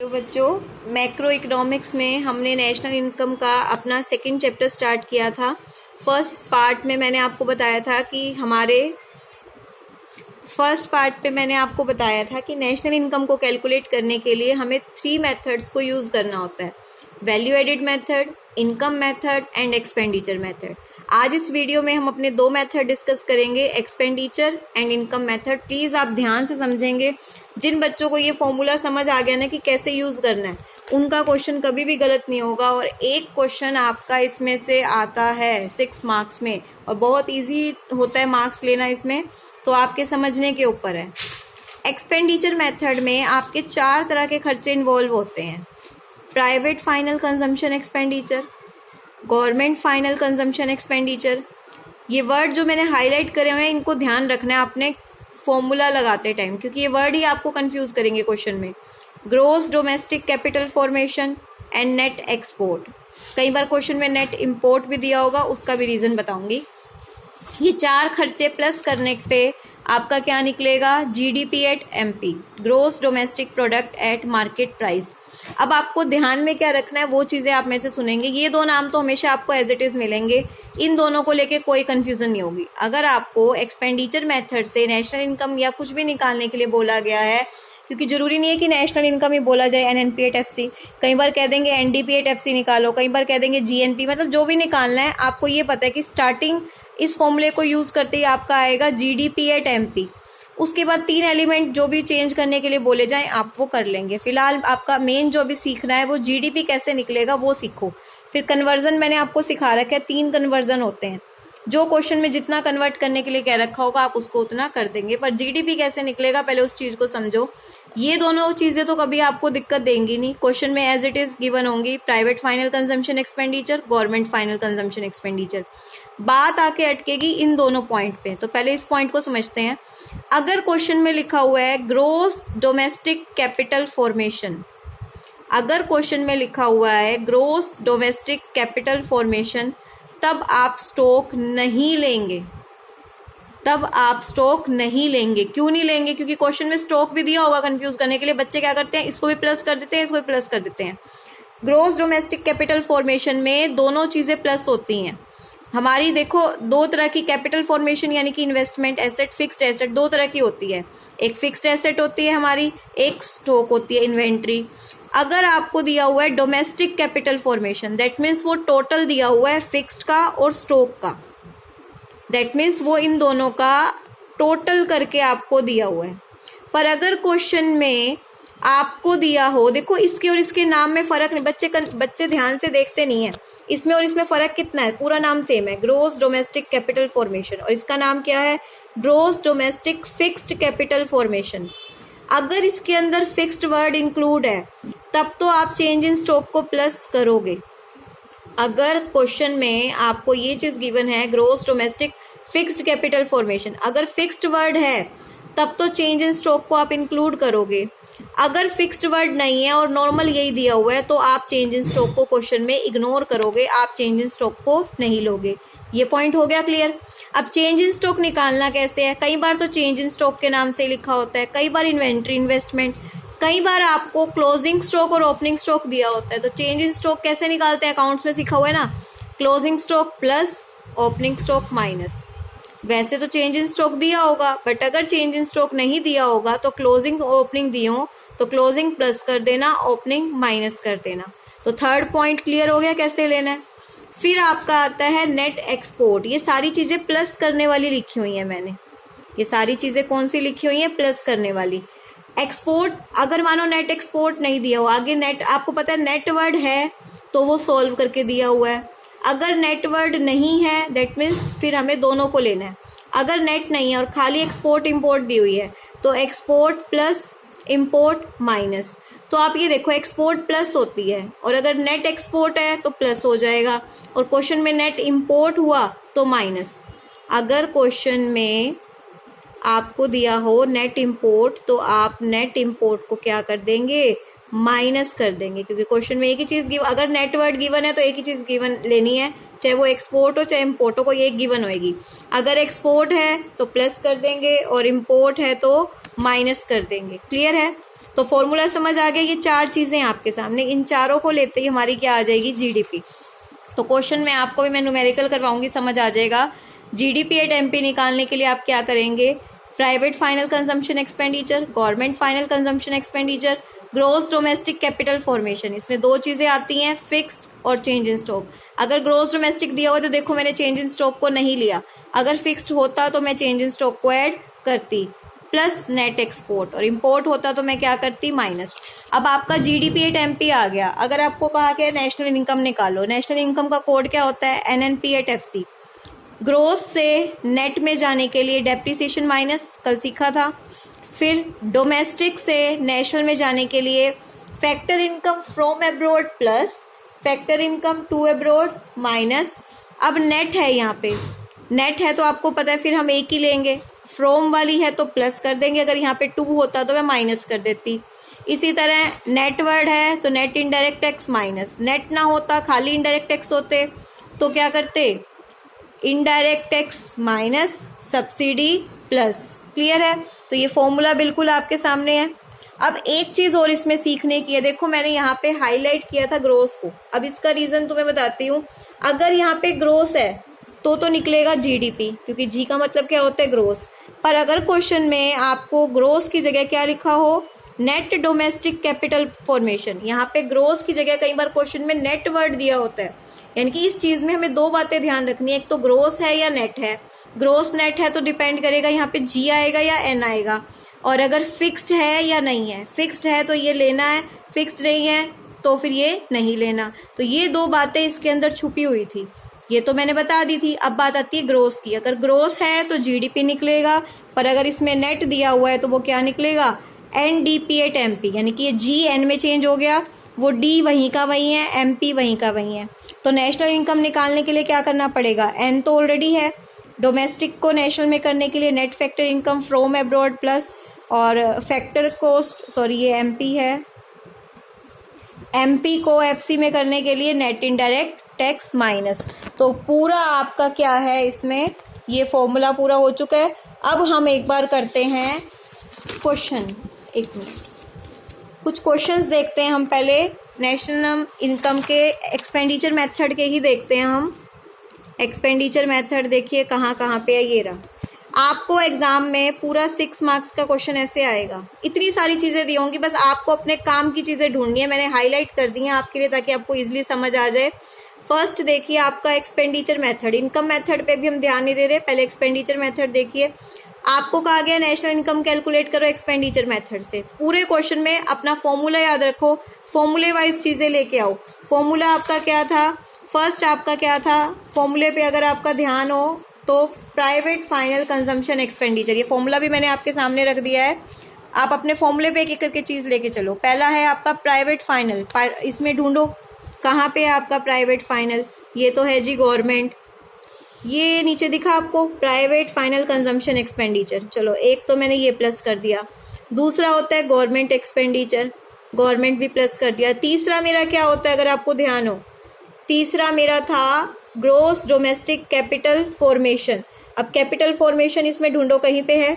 Hello बच्चों, macro economics में हमने नेशनल इनकम का अपना सेकंड चैप्टर स्टार्ट किया था। फर्स्ट पार्ट में मैंने आपको बताया था कि नेशनल इनकम को कैलकुलेट करने के लिए हमें 3 मेथड्स को यूज़ करना होता है: value added method, income method and expenditure method. आज इस वीडियो में हम अपने 2 मेथड डिस्कस करेंगे, expenditure and income method. Please आप ध्यान से समझेंगे। जिन बच्चों को ये फॉर्मूला समझ आ गया ना कि कैसे यूज़ करना है, उनका क्वेश्चन कभी भी गलत नहीं होगा। और एक क्वेश्चन आपका इसमें से आता है 6 मार्क्स में, और बहुत इजी होता है मार्क्स लेना इसमें, तो आपके समझने के ऊपर है। एक्सपेंडिचर मेथड में आपके 4 तरह के खर्चे इन्वॉल्व होते हैं: private final consumption expenditure, government final consumption expenditure. ये वर्ड जो मैंने हाईलाइट करे हुए हैं, इनको ध्यान रखना है आपने फॉर्मूला लगाते टाइम, क्योंकि ये वर्ड ही आपको कंफ्यूज करेंगे क्वेश्चन में। Gross domestic capital formation and net export. कई बार क्वेश्चन में नेट इंपोर्ट भी दिया होगा, उसका भी रीजन बताऊंगी। ये 4 खर्चे प्लस करने पे आपका क्या निकलेगा? GDP at MP, gross domestic product at market price. अब आपको ध्यान में क्या रखना है, वो चीजें आप मेरे से सुनेंगे। ये 2 नाम तो हमेशा आपको एज इट इज मिलेंगे, इन दोनों को लेके कोई कंफ्यूजन नहीं होगी। अगर आपको एक्सपेंडिचर मेथड से नेशनल इनकम या कुछ भी निकालने के लिए बोला गया है, क्योंकि जरूरी नहीं है कि नेशनल इनकम ही बोला जाए, एनएनपी एट एफसी, कई बार कह देंगे एनडीपी एट एफसी निकालो, कई बार कह देंगे जीएनपी, मतलब जो भी निकालना है आपको ये पता है कि स्टार्टिंग इस फॉर्मूले को यूज करते ही आपका आएगा जीडीपी एट एमपी। उसके बाद 3 एलिमेंट जो भी चेंज करने के लिए बोले जाएं आप वो कर लेंगे। फिलहाल आपका मेन जो भी सीखना है वो जीडीपी कैसे निकलेगा वो सीखो। फिर कन्वर्जन मैंने आपको सिखा रखा है, 3 कन्वर्जन होते हैं। जो क्वेश्चन में जितना कन्वर्ट करने के लिए कह रखा होगा आप उसको उतना कर देंगे, पर जीडीपी कैसे निकलेगा पहले उस चीज को समझो। ये दोनों चीजें तो कभी आपको दिक्कत देंगी नहीं, क्वेश्चन में एज इट इज गिवन होंगी। Private final consumption expenditure, government final consumption expenditure. बात आके अटकेगी इन दोनों पॉइंट पे, तो पहले इस पॉइंट को समझते हैं। अगर क्वेश्चन में लिखा हुआ है ग्रोस डोमेस्टिक कैपिटल फॉर्मेशन, अगर क्वेश्चन में लिखा हुआ है ग्रोस डोमेस्टिक कैपिटल फॉर्मेशन, तब आप स्टॉक नहीं लेंगे। क्यों नहीं लेंगे? क्योंकि क्वेश्चन में स्टॉक भी दिया होगा कंफ्यूज करने के लिए। बच्चे क्या करते हैं, इसको भी प्लस कर देते हैं, इसको भी प्लस कर देते हैं। ग्रोस डोमेस्टिक कैपिटल फॉर्मेशन में दोनों चीजें प्लस होती हैं हमारी। देखो, 2 तरह की कैपिटल फॉर्मेशन यानी कि इन्वेस्टमेंट एसेट, फिक्स्ड एसेट, 2 तरह की होती है। एक फिक्स्ड एसेट होती है हमारी, एक स्टॉक होती है, इन्वेंट्री। अगर आपको दिया हुआ है domestic capital formation, that means वो टोटल दिया हुआ है फिक्स्ड का और स्टॉक का, दैट मीन्स वो इन दोनों का टोटल करके आपको दिया हुआ है। पर अगर क्वेश्चन में आपको दिया हो, देखो इसके और इसके नाम में फर्क नहीं, बच्चे ध्यान से देखते नहीं है। इसमें और इसमें फर्क कितना है? पूरा नाम सेम है, ग्रोस डोमेस्टिक कैपिटल फॉर्मेशन, और इसका नाम क्या है? Gross domestic fixed capital formation. अगर इसके अंदर फिक्स्ड वर्ड इंक्लूड है तब तो आप चेंज इन स्टॉक को प्लस करोगे। अगर क्वेश्चन में आपको ये चीज गिवन है gross domestic fixed capital formation, अगर फिक्स्ड वर्ड है तब तो चेंज इन स्टॉक को आप इंक्लूड करोगे। अगर फिक्स्ड वर्ड नहीं है और नॉर्मल यही दिया हुआ है तो आप चेंज इन स्टॉक को क्वेश्चन में इग्नोर करोगे, आप चेंज इन स्टॉक को नहीं लोगे। ये पॉइंट हो गया क्लियर? अब चेंज इन स्टॉक निकालना कैसे है? कई बार तो चेंज इन स्टॉक के नाम से लिखा होता है, कई बार इन्वेंट्री इन्वेस्टमेंट, कई बार आपको क्लोजिंग स्टॉक और ओपनिंग स्टॉक दिया होता है। तो चेंज इन स्टॉक कैसे निकालते हैं? अकाउंट्स में सीखा हुआ है ना, closing stock plus opening stock minus. वैसे तो चेंज इन स्टॉक दिया होगा, बट अगर चेंज इन स्टॉक नहीं दिया होगा तो क्लोजिंग ओपनिंग दी हो तो क्लोजिंग प्लस कर देना, ओपनिंग माइनस कर देना। तो 3rd पॉइंट क्लियर हो गया कैसे लेना है। फिर आपका आता है नेट एक्सपोर्ट। ये सारी चीजें प्लस करने वाली लिखी हुई है मैंने, ये सारी चीजें कौन सी लिखी हुई है? प्लस करने वाली। एक्सपोर्ट, अगर मानो नेट एक्सपोर्ट नहीं दिया हो, आगे नेट, आपको पता है नेट वर्ड है तो वो सोल्व करके दिया हुआ है। अगर नेट वर्ड नहीं है दैट मीन्स फिर हमें दोनों को लेना है। अगर नेट नहीं है और खाली एक्सपोर्ट इंपोर्ट दी हुई है तो एक्सपोर्ट प्लस इंपोर्ट माइनस। तो आप ये देखो, एक्सपोर्ट प्लस होती है और अगर नेट एक्सपोर्ट है तो प्लस हो जाएगा, और क्वेश्चन में नेट इंपोर्ट हुआ तो माइनस। अगर क्वेश्चन में आपको दिया हो नेट इंपोर्ट तो आप नेट इंपोर्ट को क्या कर देंगे? माइनस कर देंगे, क्योंकि क्वेश्चन में एक ही चीज गिवन, अगर नेट वर्ड गिवन है तो एक ही चीज गिवन लेनी है, चाहे वो एक्सपोर्ट हो चाहे इम्पोर्ट हो, कोई एक गिवन होएगी। अगर एक्सपोर्ट है तो प्लस कर देंगे और इम्पोर्ट है तो माइनस कर देंगे। क्लियर है? तो फॉर्मूला समझ आ गया। ये 4 चीज़ें आपके सामने, इन चारों को लेते ही हमारी क्या आ जाएगी, जीडीपी। तो क्वेश्चन में आपको भी मैं न्यूमेरिकल करवाऊंगी, समझ आ जाएगा। जीडीपी एट एमपी निकालने के लिए आप क्या करेंगे, private final consumption expenditure, government final consumption expenditure, gross domestic capital formation. इसमें 2 चीज़ें आती हैं, फिक्स्ड और चेंज इन स्टॉक। अगर ग्रोस डोमेस्टिक दिया हुआ तो देखो मैंने चेंज इन स्टॉक को नहीं लिया, अगर फिक्स्ड होता तो मैं चेंज इन स्टॉक को ऐड करती, प्लस नेट एक्सपोर्ट, और इंपोर्ट होता तो मैं क्या करती, माइनस। अब आपका जीडीपी एट एमपी आ गया। अगर आपको कहा गया नेशनल इनकम निकालो, नेशनल इनकम का कोड क्या होता है, एनएनपी एट एफसी। ग्रोस से नेट में जाने के लिए डेप्रिसिएशन माइनस, कल सीखा था। फिर डोमेस्टिक से नेशनल में जाने के लिए factor income from abroad plus factor income to abroad minus. अब नेट है, यहाँ पे नेट है तो आपको पता है फिर हम एक ही लेंगे, फ्रॉम वाली है तो प्लस कर देंगे, अगर यहाँ पे 2 होता तो मैं माइनस कर देती। इसी तरह नेट वर्ड है तो net indirect tax minus, net ना होता खाली इनडायरेक्ट टैक्स होते तो क्या करते, indirect tax minus subsidy plus. Clear है, तो ये फॉर्मूला बिल्कुल आपके सामने है। अब एक चीज और इसमें सीखने की है, देखो मैंने यहाँ पे हाईलाइट किया था ग्रोस को, अब इसका रीजन तुम्हें बताती हूँ। अगर यहाँ पे ग्रोस है तो निकलेगा जीडीपी, क्योंकि जी का मतलब क्या होता है, ग्रोस। पर अगर क्वेश्चन में आपको ग्रोस की जगह क्या लिखा हो, नेट डोमेस्टिक कैपिटल फॉर्मेशन, यहाँ पे ग्रोस की जगह कई बार क्वेश्चन में नेट वर्ड दिया होता है। यानी कि इस चीज में हमें 2 बातें ध्यान रखनी है, एक तो ग्रोस है या नेट है। ग्रोस नेट है तो डिपेंड करेगा यहाँ पे जी आएगा या एन आएगा, और अगर फिक्स्ड है या नहीं है। फिक्स्ड है तो ये लेना है, फिक्स्ड नहीं है तो फिर ये नहीं लेना। तो ये 2 बातें इसके अंदर छुपी हुई थी, ये तो मैंने बता दी थी। अब बात आती है ग्रोस की, अगर ग्रोस है तो जीडीपी निकलेगा, पर अगर इसमें नेट दिया हुआ है तो वो क्या निकलेगा, एनडीपी एट एमपी। यानी कि ये जी एन में चेंज हो गया, वो डी वहीं का वहीं है, एमपी वहीं का वहीं है। तो नेशनल इनकम निकालने के लिए क्या करना पड़ेगा, एन तो ऑलरेडी है, डोमेस्टिक को नेशनल में करने के लिए net factor income from abroad plus, और फैक्टर कोस्ट, सॉरी ये एमपी है, एमपी को एफसी में करने के लिए नेट इनडायरेक्ट टैक्स माइनस। तो पूरा आपका क्या है इसमें, ये फॉर्मूला पूरा हो चुका है। अब हम एक बार करते हैं क्वेश्चन, एक मिनट, कुछ क्वेश्चंस देखते हैं हम। पहले नेशनल इनकम के एक्सपेंडिचर मेथड के ही देखते हैं हम। एक्सपेंडिचर मेथड देखिए कहाँ कहाँ पे है, ये रहा। आपको एग्जाम में पूरा 6 मार्क्स का क्वेश्चन ऐसे आएगा, इतनी सारी चीजें दी होंगी, बस आपको अपने काम की चीजें ढूंढनी है। मैंने हाईलाइट कर दी है आपके लिए ताकि आपको इजीली समझ आ जाए। फर्स्ट देखिए आपका एक्सपेंडिचर मेथड, इनकम मेथड पे भी हम ध्यान नहीं दे रहे, पहले एक्सपेंडिचर मेथड देखिए। आपको कहा गया नेशनल इनकम कैलकुलेट करो एक्सपेंडिचर मेथड से। पूरे क्वेश्चन में अपना फॉर्मूला याद रखो, फॉर्मूले वाइज चीजें लेके आओ। फॉर्मूला आपका क्या था, फर्स्ट आपका क्या था, फॉर्मूले पे अगर आपका ध्यान हो तो प्राइवेट फाइनल कंजम्पशन एक्सपेंडिचर, ये फॉर्मूला भी मैंने आपके सामने रख दिया है। आप अपने फॉर्मूले पे एक एक करके चीज लेके चलो। पहला है आपका प्राइवेट फाइनल, इसमें ढूंढो कहाँ पे है आपका प्राइवेट फाइनल, ये तो है जी गवर्नमेंट, ये नीचे दिखा आपको प्राइवेट फाइनल कंजम्पशन एक्सपेंडिचर। चलो एक तो मैंने ये प्लस कर दिया, दूसरा होता है गवर्नमेंट एक्सपेंडिचर, गवर्नमेंट भी प्लस कर दिया। तीसरा मेरा क्या होता है अगर आपको ध्यान हो, तीसरा मेरा था ग्रोस डोमेस्टिक कैपिटल फॉर्मेशन। अब कैपिटल फॉर्मेशन इसमें ढूंढो कहीं पे है,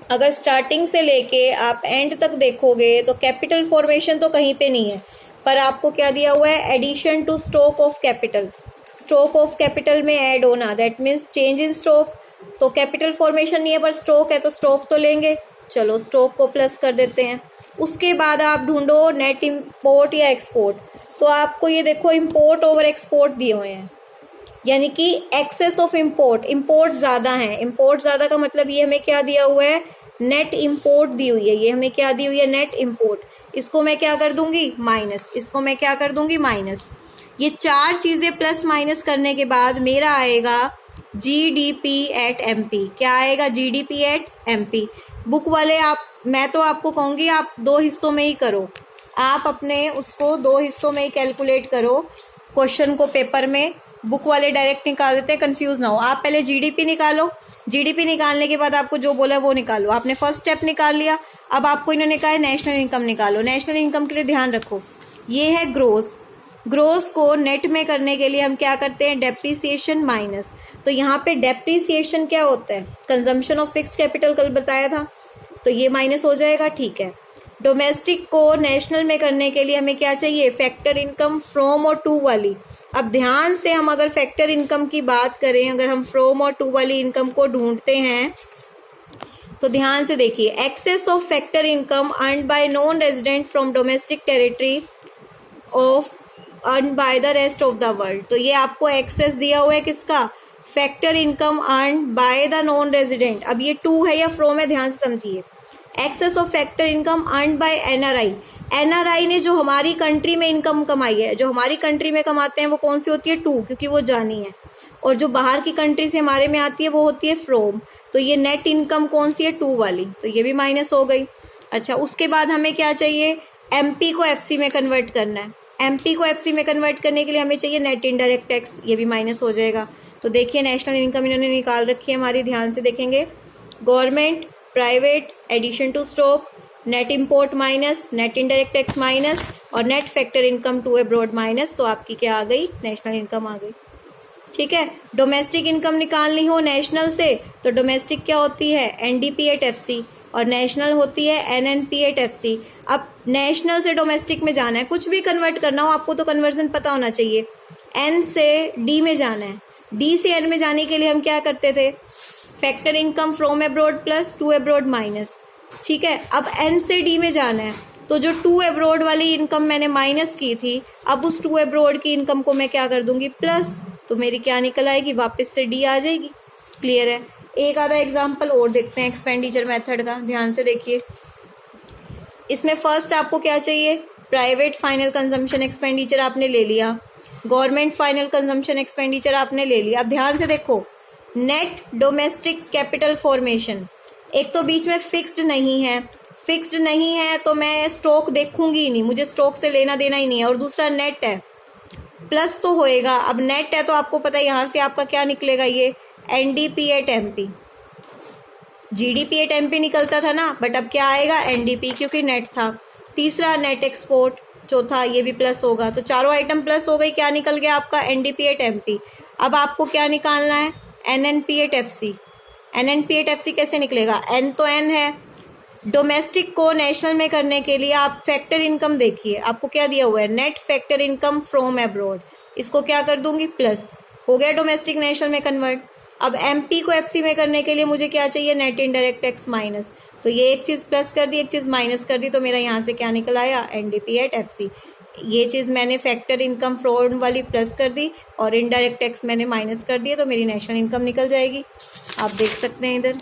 अगर स्टार्टिंग से लेके आप एंड तक देखोगे तो कैपिटल फॉर्मेशन तो कहीं पे नहीं है, पर आपको क्या दिया हुआ है, addition to stock of capital. Stock of capital में ऐड होना, that means change in stock. तो कैपिटल फॉर्मेशन नहीं है पर स्टॉक है तो स्टॉक तो लेंगे, चलो स्टॉक को प्लस कर देते हैं। उसके बाद आप ढूंढो नेट इम्पोर्ट या एक्सपोर्ट, तो आपको ये देखो इम्पोर्ट ओवर एक्सपोर्ट दिए हुए हैं, यानी कि एक्सेस ऑफ इम्पोर्ट, इम्पोर्ट ज़्यादा है। इम्पोर्ट ज़्यादा का मतलब ये हमें क्या दिया हुआ है, नेट इम्पोर्ट दी हुई है, ये हमें क्या दी हुई है, नेट इम्पोर्ट। इसको मैं क्या कर दूंगी, माइनस, इसको मैं क्या कर दूंगी, माइनस। ये 4 चीज़ें प्लस माइनस करने के बाद मेरा आएगा जीडीपी एट एमपी। क्या आएगा, जीडीपी एट एमपी। बुक वाले आप, मैं तो आपको कहूँगी आप 2 हिस्सों में ही करो, आप अपने उसको 2 हिस्सों में ही कैलकुलेट करो क्वेश्चन को पेपर में। बुक वाले डायरेक्ट निकाल देते हैं, कंफ्यूज ना हो। आप पहले जीडीपी निकालो, जीडीपी निकालने के बाद आपको जो बोला वो निकालो। आपने फर्स्ट स्टेप निकाल लिया, अब आपको इन्होंने कहा है नेशनल इनकम निकालो। नेशनल इनकम के लिए ध्यान रखो ये है ग्रोस, ग्रोस को नेट में करने के लिए हम क्या करते हैं, डेप्रिसिएशन माइनस। तो यहाँ पे डेप्रिसिएशन क्या होता है, कंजम्पशन ऑफ फिक्स्ड कैपिटल, कल बताया था, तो ये माइनस हो जाएगा, ठीक है। डोमेस्टिक को नेशनल में करने के लिए हमें क्या चाहिए, फैक्टर इनकम फ्रॉम और टू वाली। अब ध्यान से हम अगर फैक्टर इनकम की बात करें, अगर हम फ्रॉम और टू वाली इनकम को ढूंढते हैं तो ध्यान से देखिए, excess of factor income earned by non resident from domestic territory of earn by the rest of the world. तो ये आपको एक्सेस दिया हुआ है किसका, factor income earn by the non resident. अब ये टू है या फ्रॉम है, ध्यान से समझिए। Excess of factor income earn by NRI, NRI ने जो हमारी कंट्री में इनकम कमाई है, जो हमारी कंट्री में कमाते हैं वो कौन सी होती है, टू, क्योंकि वो जानी है, और जो बाहर की कंट्री से हमारे में आती है वो होती है फ्रॉम। तो ये नेट इनकम कौन सी है, टू वाली, तो ये भी माइनस हो गई। अच्छा, उसके बाद हमें क्या चाहिए, एमपी को एफसी में कन्वर्ट करना है। एमपी को एफसी में कन्वर्ट करने के लिए हमें चाहिए नेट इनडायरेक्ट टैक्स, ये भी माइनस हो जाएगा। तो देखिए नेशनल इनकम इन्होंने निकाल रखी है हमारी, ध्यान से देखेंगे, government, private, addition to stock, net import minus, net indirect tax minus, और net factor income to abroad minus. तो आपकी क्या आ गई, नेशनल इनकम आ गई। ठीक है, डोमेस्टिक इनकम निकालनी हो नेशनल से तो डोमेस्टिक क्या होती है, एनडीपी एट एफसी, और नेशनल होती है एनएनपी एट एफसी। अब नेशनल से डोमेस्टिक में जाना है, कुछ भी कन्वर्ट करना हो आपको तो कन्वर्जन पता होना चाहिए। एन से डी में जाना है, डी से एन में जाने के लिए हम क्या करते थे, factor income from abroad plus two abroad minus. ठीक है, अब एन से डी में जाना है तो जो टू अब्रॉड वाली इनकम मैंने माइनस की थी, अब उस टू अब्रॉड की इनकम को मैं क्या कर दूंगी, प्लस, तो मेरी क्या निकल आएगी, वापस से डी आ जाएगी। क्लियर है। एक आधा एग्जाम्पल और देखते हैं एक्सपेंडिचर मेथड का, ध्यान से देखिए। इसमें फर्स्ट आपको क्या चाहिए, प्राइवेट फाइनल कंजम्पशन एक्सपेंडिचर आपने ले लिया, गवर्नमेंट फाइनल कंजम्पशन एक्सपेंडिचर आपने ले लिया। अब ध्यान से देखो, नेट डोमेस्टिक कैपिटल फॉर्मेशन, एक तो बीच में फिक्स्ड नहीं है, फिक्स्ड नहीं है तो मैं स्टॉक देखूंगी ही नहीं, मुझे स्टॉक से लेना देना ही नहीं है, और दूसरा नेट है, प्लस तो होएगा। अब नेट है तो आपको पता है यहाँ से आपका क्या निकलेगा, ये NDP at MP, GDP at MP निकलता था ना, बट अब क्या आएगा, एनडीपी, क्योंकि नेट था। तीसरा नेट एक्सपोर्ट, चौथा ये भी प्लस होगा, तो चारों आइटम प्लस हो गई, क्या निकल गया आपका, एनडीपी एट एमपी। अब आपको क्या निकालना है, NNP at FC. NNP at FC कैसे निकलेगा, एन तो एन है, डोमेस्टिक को नेशनल में करने के लिए आप फैक्टर इनकम देखिए, आपको क्या दिया हुआ है, net factor income from abroad, इसको क्या कर दूंगी, प्लस, हो गया डोमेस्टिक नेशनल में कन्वर्ट। अब एमपी को एफसी में करने के लिए मुझे क्या चाहिए, नेट इनडायरेक्ट टैक्स माइनस, तो ये एक चीज प्लस कर दी, एक चीज माइनस कर दी, तो मेरा यहाँ से क्या निकल आया, एनडीपी एट एफसी। ये चीज मैंने फैक्टर इनकम फ्रॉड वाली प्लस कर दी और इनडायरेक्ट टैक्स मैंने माइनस कर दिया, तो मेरी नेशनल इनकम निकल जाएगी। आप देख सकते हैं इधर,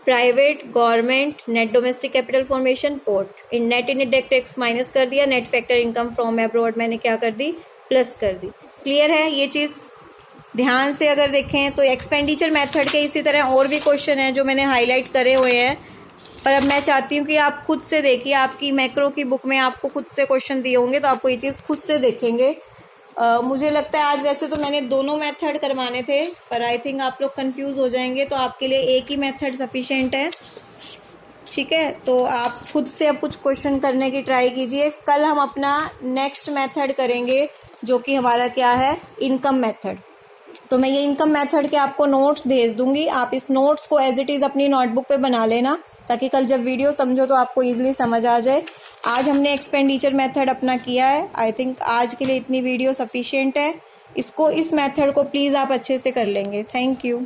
private, government, net domestic capital formation, port, इन नेट इनडायरेक्ट टैक्स माइनस कर दिया, net factor income from abroad मैंने क्या कर दी, प्लस कर दी। क्लियर है ये चीज। ध्यान से अगर देखें तो एक्सपेंडिचर मेथड के इसी तरह और भी क्वेश्चन हैं जो मैंने हाईलाइट करे हुए हैं, पर अब मैं चाहती हूँ कि आप खुद से देखिए, आपकी मैक्रो की बुक में आपको खुद से क्वेश्चन दिए होंगे तो आपको ये चीज़ खुद से देखेंगे। मुझे लगता है आज वैसे तो मैंने दोनों मेथड करवाने थे, पर आई थिंक आप लोग कंफ्यूज हो जाएंगे, तो आपके लिए एक ही मेथड सफिशिएंट है। ठीक है, तो आप खुद से अब कुछ क्वेश्चन करने की ट्राई कीजिए। कल हम अपना नेक्स्ट मेथड करेंगे जो कि हमारा क्या है, इनकम मेथड। तो मैं ये इनकम मेथड के आपको नोट्स भेज दूंगी, आप इस नोट्स को एज इट इज़ अपनी नोटबुक पे बना लेना, ताकि कल जब वीडियो समझो तो आपको इजीली समझ आ जाए। आज हमने एक्सपेंडिचर मेथड अपना किया है, आई थिंक आज के लिए इतनी वीडियो सफिशिएंट है। इस मेथड को प्लीज़ आप अच्छे से कर लेंगे। Thank you.